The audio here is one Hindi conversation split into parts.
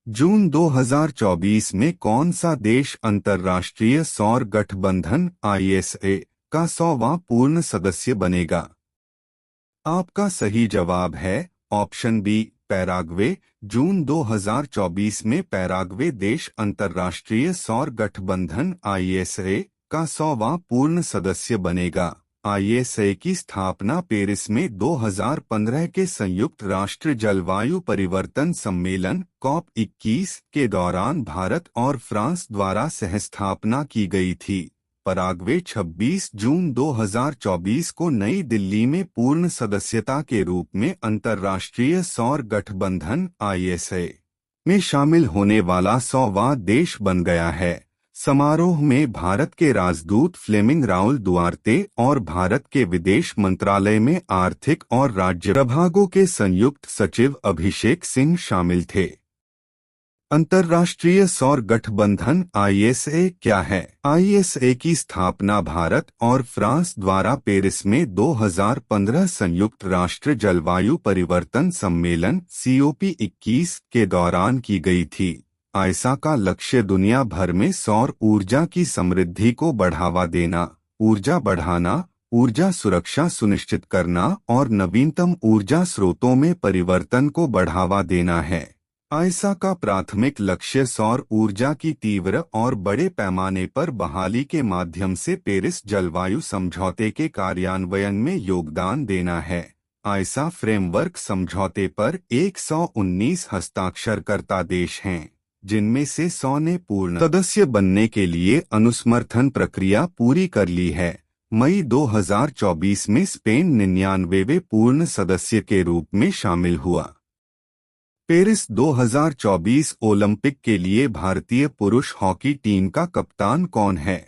जून 2024 में कौन सा देश अंतर्राष्ट्रीय सौर गठबंधन ISA का 100वां पूर्ण सदस्य बनेगा? आपका सही जवाब है ऑप्शन बी पैराग्वे। जून 2024 में पैराग्वे देश अंतर्राष्ट्रीय सौर गठबंधन ISA का 100वां पूर्ण सदस्य बनेगा। ISA की स्थापना पेरिस में 2015 के संयुक्त राष्ट्र जलवायु परिवर्तन सम्मेलन COP21 के दौरान भारत और फ्रांस द्वारा सहस्थापना की गई थी। पराग्वे 26 जून 2024 को नई दिल्ली में पूर्ण सदस्यता के रूप में अंतर्राष्ट्रीय सौर गठबंधन ISA में शामिल होने वाला 100वां देश बन गया है। समारोह में भारत के राजदूत फ्लेमिंग राउल दुआर्ते और भारत के विदेश मंत्रालय में आर्थिक और राज्य प्रभागों के संयुक्त सचिव अभिषेक सिंह शामिल थे। अंतर्राष्ट्रीय सौर गठबंधन ISA क्या है? ISA की स्थापना भारत और फ्रांस द्वारा पेरिस में 2015 संयुक्त राष्ट्र जलवायु परिवर्तन सम्मेलन COP21 के दौरान की गई थी। ISA का लक्ष्य दुनिया भर में सौर ऊर्जा की समृद्धि को बढ़ावा देना, ऊर्जा बढ़ाना, ऊर्जा सुरक्षा सुनिश्चित करना और नवीनतम ऊर्जा स्रोतों में परिवर्तन को बढ़ावा देना है। ISA का प्राथमिक लक्ष्य सौर ऊर्जा की तीव्र और बड़े पैमाने पर बहाली के माध्यम से पेरिस जलवायु समझौते के कार्यान्वयन में योगदान देना है। ISA फ्रेमवर्क समझौते पर 119 हस्ताक्षरकर्ता देश हैं, जिनमें से 100 ने पूर्ण सदस्य बनने के लिए अनुसमर्थन प्रक्रिया पूरी कर ली है। मई 2024 में स्पेन 99वें पूर्ण सदस्य के रूप में शामिल हुआ। पेरिस 2024 ओलंपिक के लिए भारतीय पुरुष हॉकी टीम का कप्तान कौन है?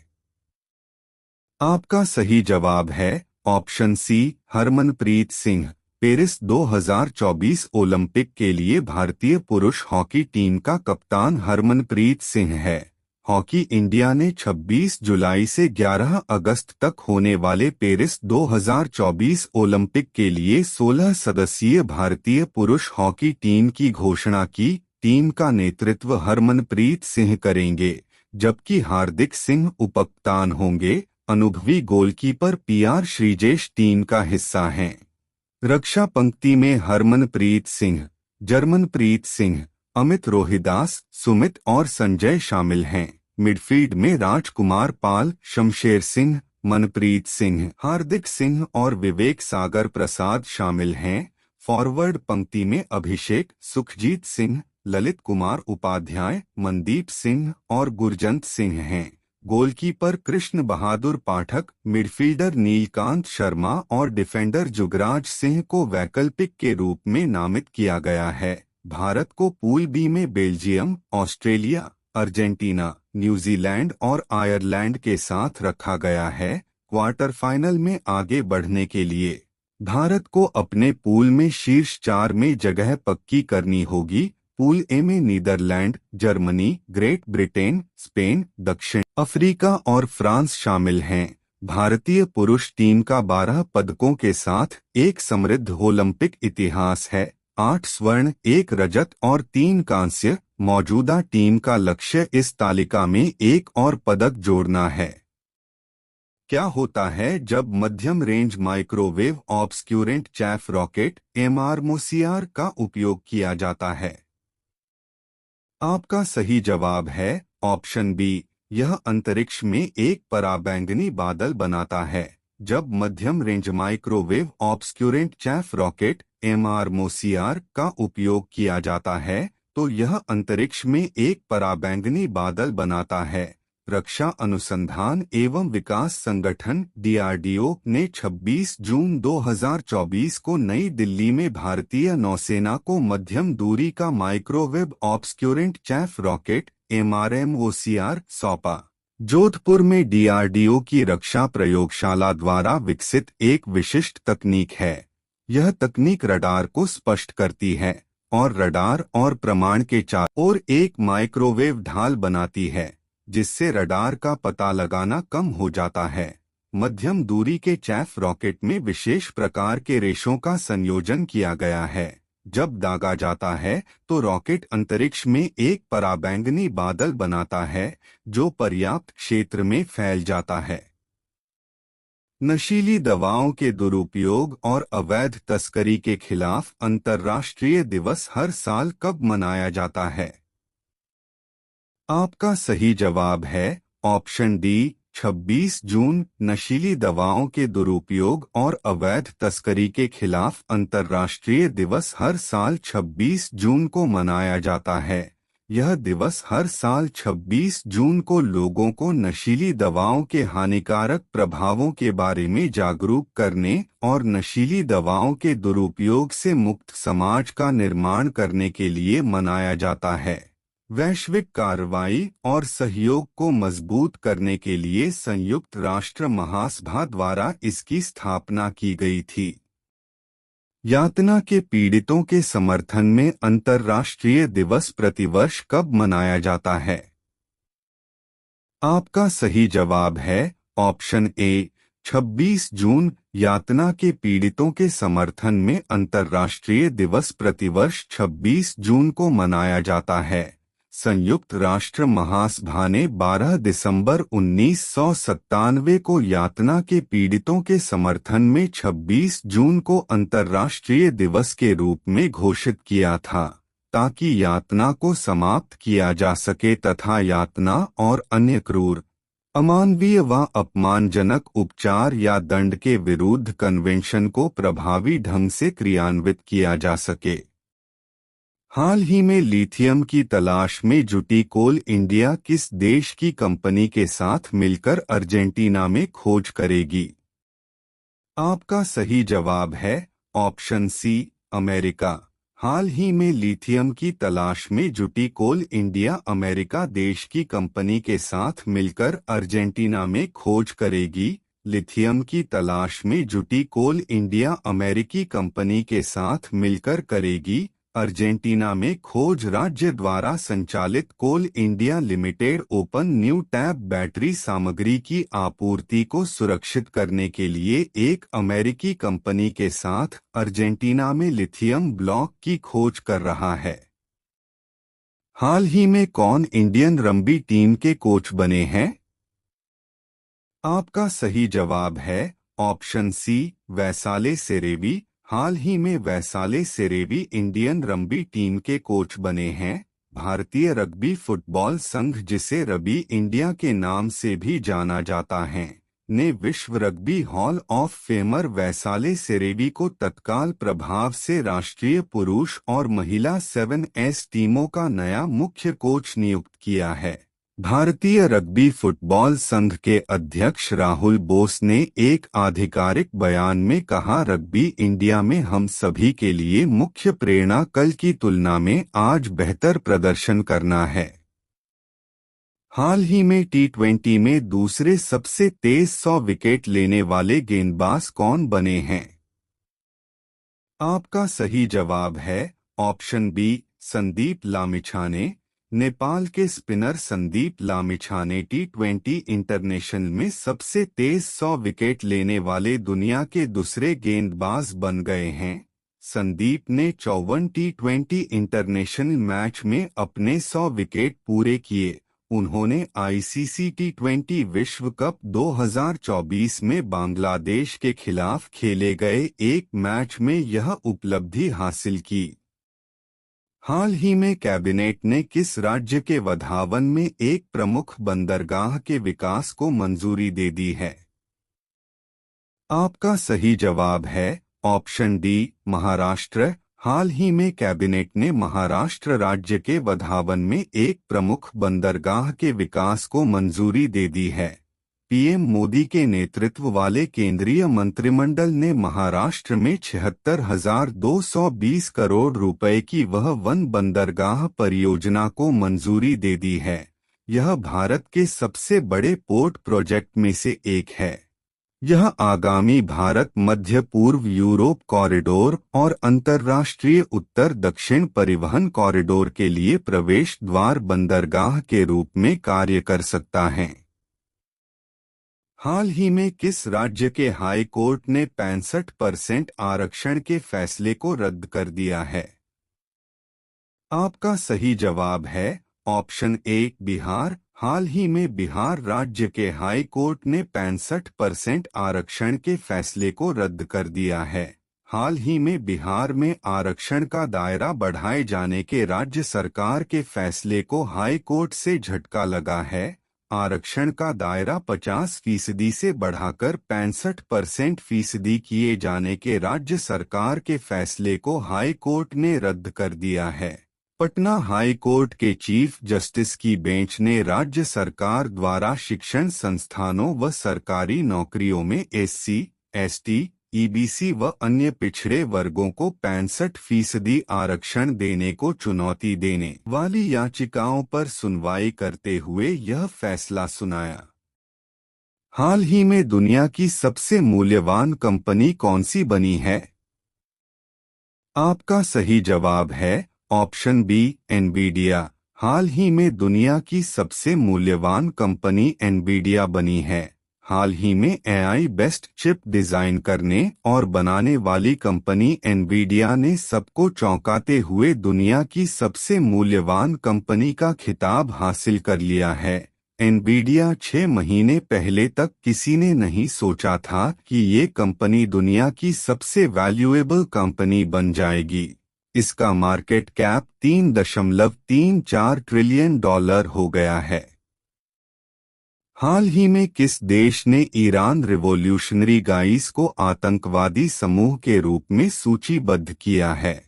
आपका सही जवाब है option C Harmanpreet Singh. Paris 2024 Olympic के लिए भारतीय पुरुष हॉकी टीम का कप्तान हरमनप्रीत सिंह है। हॉकी इंडिया ने 26 जुलाई से 11 अगस्त तक होने वाले पेरिस 2024 ओलंपिक के लिए 16 सदस्यीय भारतीय पुरुष हॉकी टीम की घोषणा की। टीम का नेतृत्व हरमनप्रीत सिंह करेंगे, जबकि हार्दिक सिंह उपकप्तान होंगे। अनुभवी गोलकीपर PR श्रीजेश टीम का हिस्सा हैं। रक्षा पंक्ति में हरमनप्रीत सिंह, जर्मनप्रीत सिंह, अमित रोहिदास, सुमित और संजय शामिल हैं। मिडफील्ड में राजकुमार पाल, शमशेर सिंह, मनप्रीत सिंह, हार्दिक सिंह और विवेक सागर प्रसाद शामिल हैं। फॉरवर्ड पंक्ति में अभिषेक, सुखजीत सिंह, ललित कुमार उपाध्याय, मनदीप सिंह और गुरजंत सिंह हैं। गोलकीपर कृष्ण बहादुर पाठक, मिडफील्डर नीलकांत शर्मा और डिफेंडर जुगराज सिंह को वैकल्पिक के रूप में नामित किया गया है। भारत को पूल बी में बेल्जियम, ऑस्ट्रेलिया, अर्जेंटीना, न्यूजीलैंड और आयरलैंड के साथ रखा गया है। क्वार्टर फाइनल में आगे बढ़ने के लिए भारत को अपने पूल में शीर्ष 4 में जगह पक्की करनी होगी। पूल ए में Netherlands, Germany, Great Britain, Spain, दक्षिण अफ्रीका और फ्रांस शामिल हैं। भारतीय पुरुष टीम का 12 पदकों के साथ एक समृद्ध ओलंपिक इतिहास है। 8 स्वर्ण, 1 रजत और 3 कांस्य। मौजूदा टीम का लक्ष्य इस तालिका में एक और पदक जोड़ना है। क्या होता है जब मध्यम range microwave obscurant chaff rocket MRMOCR का उपयोग किया जाता है? आपका सही जवाब है ऑप्शन बी। यह अंतरिक्ष में एक पराबैंगनी बादल बनाता है। जब मध्यम range microwave obscurant chaff rocket MRMOCR का उपयोग किया जाता है तो यह अंतरिक्ष में एक पराबैंगनी बादल बनाता है। रक्षा अनुसंधान एवं विकास संगठन DRDO ने 26 जून 2024 को नई दिल्ली में भारतीय नौसेना को मध्यम दूरी का microwave obscurant chaff rocket MRMOCR सौंपा। जोधपुर में DRDO की रक्षा प्रयोगशाला द्वारा विकसित एक विशिष्ट तकनीक है। यह तकनीक रडार को स्पष्ट करती है और रडार और प्रमाण के चारों ओर एक माइक्रोवेव ढाल बनाती है, जिससे रडार का पता लगाना कम हो जाता है। मध्यम दूरी के चैफ रॉकेट में विशेष प्रकार के रेशों का संयोजन किया गया है। जब दागा जाता है तो रॉकेट अंतरिक्ष में एक पराबैंगनी बादल बनाता है जो पर्याप्त क्षेत्र में फैल जाता है। नशीली दवाओं के दुरुपयोग और अवैध तस्करी के खिलाफ अंतर्राष्ट्रीय दिवस हर साल कब मनाया जाता है? आपका सही जवाब है ऑप्शन डी, 26 जून। नशीली दवाओं के दुरुपयोग और अवैध तस्करी के खिलाफ अंतर्राष्ट्रीय दिवस हर साल 26 जून को मनाया जाता है। यह दिवस हर साल 26 जून को लोगों को नशीली दवाओं के हानिकारक प्रभावों के बारे में जागरूक करने और नशीली दवाओं के दुरुपयोग से मुक्त समाज का निर्माण करने के लिए मनाया जाता है। वैश्विक कार्रवाई और सहयोग को मजबूत करने के लिए संयुक्त राष्ट्र महासभा द्वारा इसकी स्थापना की गई थी। यातना के पीड़ितों के समर्थन में अंतर्राष्ट्रीय दिवस प्रतिवर्ष कब मनाया जाता है? आपका सही जवाब है ऑप्शन ए, 26 जून। यातना के पीड़ितों के समर्थन में अंतर्राष्ट्रीय दिवस प्रतिवर्ष 26 जून को मनाया जाता है। संयुक्त राष्ट्र महासभा ने 12 दिसंबर 1997 को यातना के पीड़ितों के समर्थन में 26 जून को अंतर्राष्ट्रीय दिवस के रूप में घोषित किया था, ताकि यातना को समाप्त किया जा सके तथा यातना और अन्य क्रूर, अमानवीय व अपमानजनक उपचार या दंड के विरुद्ध कन्वेंशन को प्रभावी ढंग से क्रियान्वित किया जा सके। हाल ही में लिथियम की तलाश में जुटी कोल इंडिया किस देश की कंपनी के साथ मिलकर अर्जेंटीना में खोज करेगी? आपका सही जवाब है ऑप्शन सी, अमेरिका। हाल ही में लिथियम की तलाश में जुटी कोल इंडिया अमेरिका देश की कंपनी के साथ मिलकर अर्जेंटीना में खोज करेगी। लिथियम की तलाश में जुटी कोल इंडिया अमेरिकी कंपनी के साथ मिलकर करेगी अर्जेंटीना में खोज। राज्य द्वारा संचालित coal India limited open new tap battery सामग्री की आपूर्ति को सुरक्षित करने के लिए एक अमेरिकी कंपनी के साथ अर्जेंटीना में लिथियम ब्लॉक की खोज कर रहा है। हाल ही में कौन इंडियन रग्बी टीम के कोच बने हैं? आपका सही जवाब है ऑप्शन सी, वैसाले सेरेवी। हाल ही में वैसाले सेरेवी इंडियन रग्बी टीम के कोच बने हैं। भारतीय रग्बी फुटबॉल संघ, जिसे रग्बी इंडिया के नाम से भी जाना जाता है, ने विश्व रग्बी हॉल ऑफ फेमर वैसाले सेरेवी को तत्काल प्रभाव से राष्ट्रीय पुरुष और महिला 7S टीमों का नया मुख्य कोच नियुक्त किया है। भारतीय रग्बी फुटबॉल संघ के अध्यक्ष राहुल बोस ने एक आधिकारिक बयान में कहा, रग्बी इंडिया में हम सभी के लिए मुख्य प्रेरणा कल की तुलना में आज बेहतर प्रदर्शन करना है। हाल ही में T20 में दूसरे सबसे तेज 100 विकेट लेने वाले गेंदबाज कौन बने हैं? आपका सही जवाब है ऑप्शन बी, संदीप लामिछाने। नेपाल के spinner Sandeep Lamichhane T20 international में सबसे तेज 100 विकेट लेने वाले दुनिया के दूसरे गेंदबाज बन गए हैं। संदीप ने 54 T20 इंटरनेशनल मैच में अपने 100 विकेट पूरे किए। उन्होंने ICC T20 विश्व कप 2024 में बांग्लादेश के खिलाफ खेले गए एक मैच में यह उपलब्धि हासिल की। हाल ही में कैबिनेट ने किस राज्य के वधावन में एक प्रमुख बंदरगाह के विकास को मंजूरी दे दी है? आपका सही जवाब है ऑप्शन डी, महाराष्ट्र। हाल ही में कैबिनेट ने महाराष्ट्र राज्य के वधावन में एक प्रमुख बंदरगाह के विकास को मंजूरी दे दी है। पीएम मोदी के नेतृत्व वाले केंद्रीय मंत्रिमंडल ने महाराष्ट्र में 76,220 करोड़ रुपए की वह वन बंदरगाह परियोजना को मंजूरी दे दी है। यह भारत के सबसे बड़े पोर्ट प्रोजेक्ट में से एक है। यह आगामी भारत मध्य पूर्व यूरोप कॉरिडोर और अंतर्राष्ट्रीय उत्तर दक्षिण परिवहन कॉरिडोर के लिए प्रवेश द्वार बंदरगाह के रूप में कार्य कर सकता है। हाल ही में किस राज्य के हाई कोर्ट ने 65% आरक्षण के फैसले को रद्द कर दिया है? आपका सही जवाब है ऑप्शन ए बिहार। हाल ही में बिहार राज्य के हाई कोर्ट ने 65% आरक्षण के फैसले को रद्द कर दिया है। हाल ही में बिहार में आरक्षण का दायरा बढ़ाए जाने के राज्य सरकार के फैसले को हाई कोर्ट से झटका लगा है। आरक्षण का दायरा 50% से बढ़ाकर 65% किए जाने के राज्य सरकार के फैसले को हाई कोर्ट ने रद्द कर दिया है। पटना हाई कोर्ट के चीफ जस्टिस की बेंच ने राज्य सरकार द्वारा शिक्षण संस्थानों व सरकारी नौकरियों में एससी, एसटी, ईबीसी व अन्य पिछड़े वर्गों को 65% आरक्षण देने को चुनौती देने वाली याचिकाओं पर सुनवाई करते हुए यह फैसला सुनाया। हाल ही में दुनिया की सबसे मूल्यवान कंपनी कौन सी बनी है? आपका सही जवाब है ऑप्शन बी एनवीडिया। हाल ही में दुनिया की सबसे मूल्यवान कंपनी एनवीडिया बनी है। हाल ही में एआई बेस्ड चिप डिजाइन करने और बनाने वाली कंपनी एनवीडिया ने सबको चौंकाते हुए दुनिया की सबसे मूल्यवान कंपनी का खिताब हासिल कर लिया है। एनवीडिया 6 महीने पहले तक किसी ने नहीं सोचा था कि ये कंपनी दुनिया की सबसे वैल्यूएबल कंपनी बन जाएगी। इसका मार्केट कैप $3.34 ट्रिलियन हो गया है। हाल ही में किस देश ने ईरान रिवॉल्यूशनरी गार्ड्स को आतंकवादी समूह के रूप में सूचीबद्ध किया है?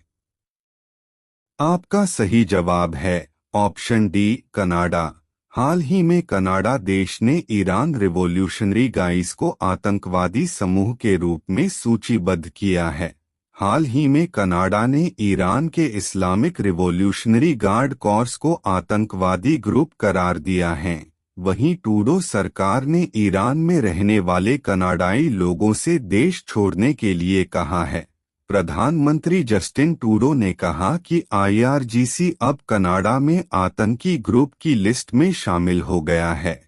आपका सही जवाब है ऑप्शन डी कनाडा। हाल ही में कनाडा देश ने ईरान रिवॉल्यूशनरी गार्ड्स को आतंकवादी समूह के रूप में सूचीबद्ध किया है। हाल ही में कनाडा ने ईरान के इस्लामिक रिवॉल्यूशनरी गार्ड कोर्स को आतंकवादी ग्रुप करार दिया है। वहीं ट्रूडो सरकार ने ईरान में रहने वाले कनाडाई लोगों से देश छोड़ने के लिए कहा है। प्रधानमंत्री जस्टिन ट्रूडो ने कहा कि आईआरजीसी अब कनाडा में आतंकी ग्रुप की लिस्ट में शामिल हो गया है।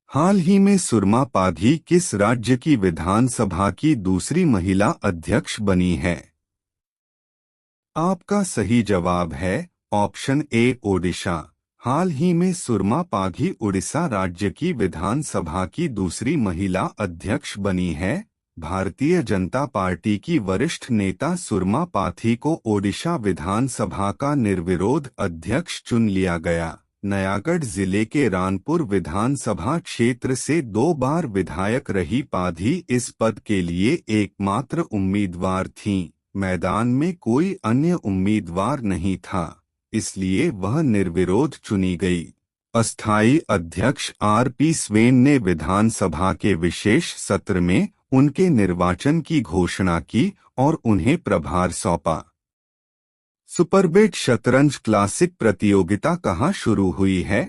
हाल ही में सुरमा पाधी किस राज्य की विधानसभा की दूसरी महिला अध्यक्ष बनी है? आपका सही जवाब है ऑप्शन ए ओडिशा। हाल ही में सुरमा पाधी उड़ीसा राज्य की विधानसभा की दूसरी महिला अध्यक्ष बनी है। भारतीय जनता पार्टी की वरिष्ठ नेता सुरमा पाधी को ओडिशा विधानसभा का निर्विरोध अध्यक्ष चुन लिया गया। नयागढ़ जिले के रानपुर विधानसभा क्षेत्र से 2 बार विधायक रही पाधी इस पद के लिए एकमात्र उम्मीदवार थीं। मैदान में कोई अन्य उम्मीदवार नहीं था, इसलिए वह निर्विरोध चुनी गई। अस्थायी अध्यक्ष आरपी स्वेन ने विधानसभा के विशेष सत्र में उनके निर्वाचन की घोषणा की और उन्हें प्रभार सौंपा। सुपरबेट शतरंज क्लासिक प्रतियोगिता कहाँ शुरू हुई है?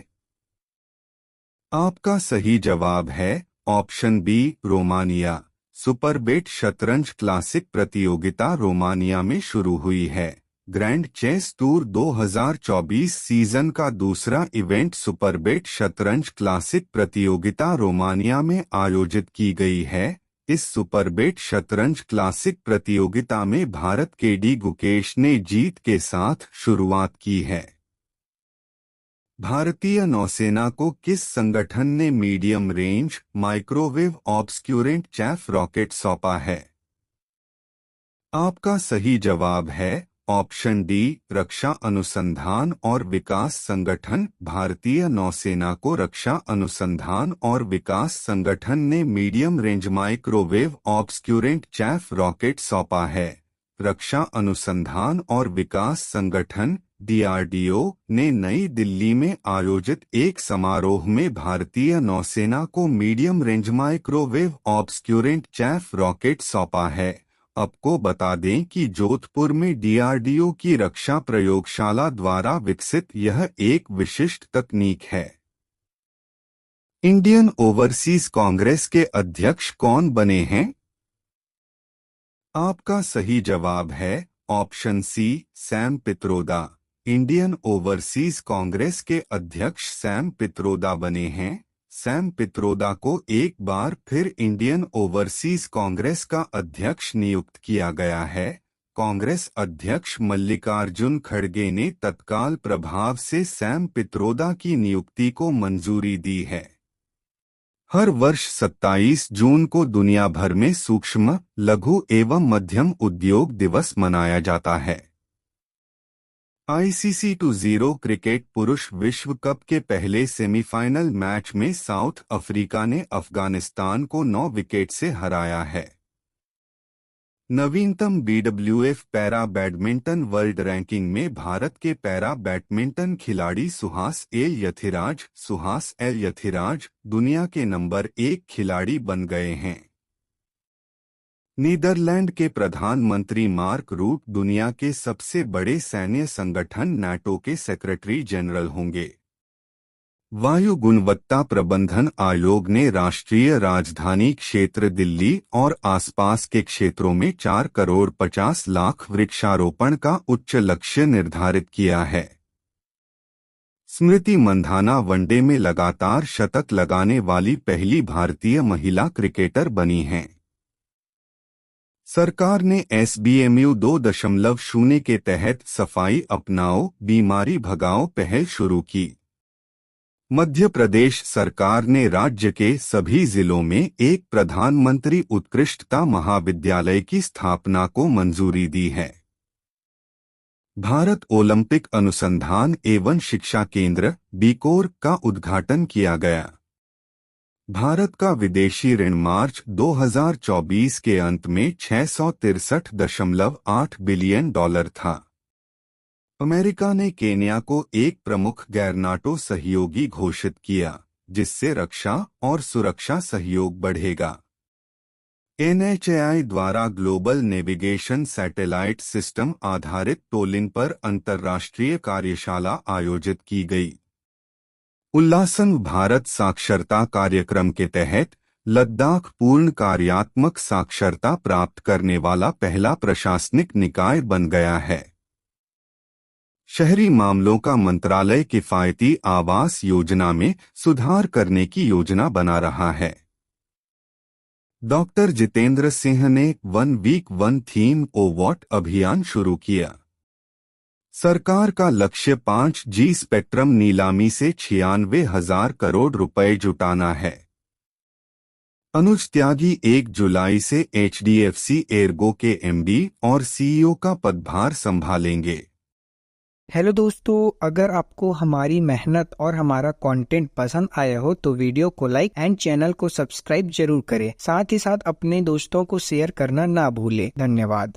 आपका सही जवाब है ऑप्शन बी रोमानिया। सुपरबेट शतरंज क्लासिक प्रतियोगिता रोमानिया में शुरू हुई है। ग्रैंड चेस टूर 2024 सीजन का दूसरा इवेंट सुपरबेट शतरंज क्लासिक प्रतियोगिता रोमानिया में आयोजित की गई है। इस सुपरबेट शतरंज क्लासिक प्रतियोगिता में भारत के डी गुकेश ने जीत के साथ शुरुआत की है। भारतीय नौसेना को किस संगठन ने medium range microwave obscurant chaff rocket सौंपा है? आपका सही जवाब है ऑप्शन डी रक्षा अनुसंधान और विकास संगठन। भारतीय नौसेना को रक्षा अनुसंधान और विकास संगठन ने medium range microwave obscurant chaff rocket सौंपा है। रक्षा अनुसंधान और विकास संगठन डीआरडीओ ने नई दिल्ली में आयोजित एक समारोह में भारतीय नौसेना को medium range microwave obscurant chaff rocket सौंपा है। आपको बता दें कि जोधपुर में डीआरडीओ की रक्षा प्रयोगशाला द्वारा विकसित यह एक विशिष्ट तकनीक है। इंडियन ओवरसीज कांग्रेस के अध्यक्ष कौन बने हैं? आपका सही जवाब है option C Sam Pitroda. Indian overseas Congress के अध्यक्ष सैम पित्रोदा बने हैं। सैम पित्रोदा को एक बार फिर इंडियन ओवरसीज कांग्रेस का अध्यक्ष नियुक्त किया गया है। कांग्रेस अध्यक्ष मल्लिकार्जुन खड़गे ने तत्काल प्रभाव से सैम पित्रोदा की नियुक्ति को मंजूरी दी है। हर वर्ष 27 जून को दुनिया भर में सूक्ष्म, लघु एवं मध्यम उद्योग दिवस मनाया जाता है। आईसीसी 20 क्रिकेट पुरुष विश्व कप के पहले सेमीफाइनल मैच में साउथ अफ्रीका ने अफगानिस्तान को 9 विकेट से हराया है। नवीनतम BWF para badminton world ranking में भारत के पैरा बैडमिंटन खिलाड़ी सुहास एल यथिराज दुनिया के नंबर 1 खिलाड़ी बन गए हैं। नीदरलैंड के प्रधानमंत्री मार्क रूट दुनिया के सबसे बड़े सैन्य संगठन नाटो के सेक्रेटरी जनरल होंगे। वायु गुणवत्ता प्रबंधन आयोग ने राष्ट्रीय राजधानी क्षेत्र दिल्ली और आसपास के क्षेत्रों में 4 करोड़ 50 लाख वृक्षारोपण का उच्च लक्ष्य निर्धारित किया है। स्मृति मंधाना वनडे में लगातार शतक लगाने वाली पहली भारतीय महिला क्रिकेटर बनी हैं। सरकार ने SBMU 2.0 के तहत सफाई अपनाओ बीमारी भगाओ पहल शुरू की। मध्य प्रदेश सरकार ने राज्य के सभी जिलों में एक प्रधानमंत्री उत्कृष्टता महाविद्यालय की स्थापना को मंजूरी दी है। भारत ओलंपिक अनुसंधान एवं शिक्षा केंद्र बीकोर का उद्घाटन किया गया। भारत का विदेशी ऋण मार्च 2024 के अंत में $663.8 बिलियन था। अमेरिका ने केन्या को एक प्रमुख गैर नाटो सहयोगी घोषित किया, जिससे रक्षा और सुरक्षा सहयोग बढ़ेगा। NHAI द्वारा ग्लोबल नेविगेशन सैटेलाइट सिस्टम आधारित टोलिंग पर अंतर्राष्ट्रीय कार्यशाला आयोजित की गई। उल्लासन भारत साक्षरता कार्यक्रम के तहत लद्दाख पूर्ण कार्यात्मक साक्षरता प्राप्त करने वाला पहला प्रशासनिक निकाय बन गया है। शहरी मामलों का मंत्रालय किफायती आवास योजना में सुधार करने की योजना बना रहा है। डॉक्टर जितेंद्र सिंह ने 1 वीक 1 थीम ओ वॉट अभियान शुरू किया। सरकार का लक्ष्य 5G स्पेक्ट्रम नीलामी से 96,000 करोड़ रुपए जुटाना है। अनुज त्यागी 1 जुलाई से HDFC एर्गो के MD और CEO का पदभार संभालेंगे। हेलो दोस्तों, अगर आपको हमारी मेहनत और हमारा कंटेंट पसंद आया हो तो वीडियो को लाइक एंड चैनल को सब्सक्राइब जरूर करें। साथ ही साथ अपने दोस्तों को शेयर करना ना भूलें। धन्यवाद।